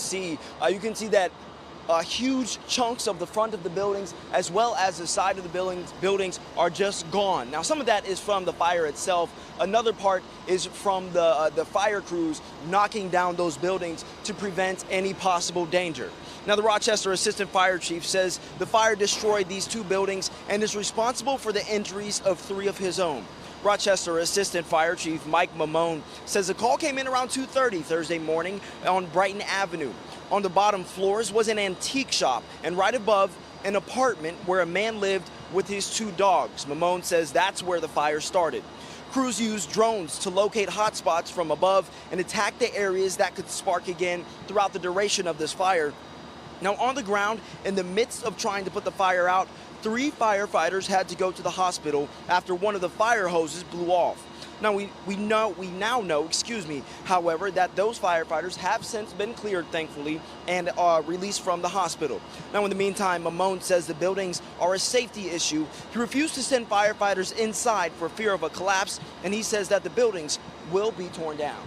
see. You can see that huge chunks of the front of the buildings as well as the side of the buildings are just gone. Now, some of that is from the fire itself. Another part is from the fire crews knocking down those buildings to prevent any possible danger. Now, the Rochester Assistant Fire Chief says the fire destroyed these 2 buildings and is responsible for the injuries of 3 of his own. Rochester Assistant Fire Chief Mike Mamone says the call came in around 2:30 Thursday morning on Brighton Avenue. On the bottom floors was an antique shop, and right above, an apartment where a man lived with his 2 dogs. Mamone says that's where the fire started. Crews used drones to locate hotspots from above and attack the areas that could spark again throughout the duration of this fire. Now, on the ground, in the midst of trying to put the fire out, 3 firefighters had to go to the hospital after one of the fire hoses blew off. Now, we now know, however, that those firefighters have since been cleared, thankfully, and released from the hospital. Now, in the meantime, Mamone says the buildings are a safety issue. He refused to send firefighters inside for fear of a collapse, and he says that the buildings will be torn down.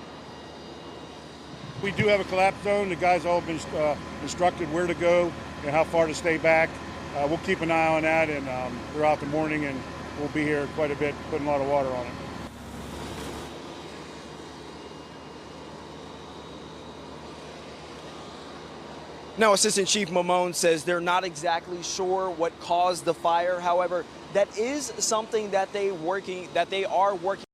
We do have a collapse zone. The guys all been instructed where to go and how far to stay back. We'll keep an eye on that and throughout the morning, and we'll be here quite a bit, putting a lot of water on it. Now, Assistant Chief Mamone says they're not exactly sure what caused the fire. However, that is something that they are working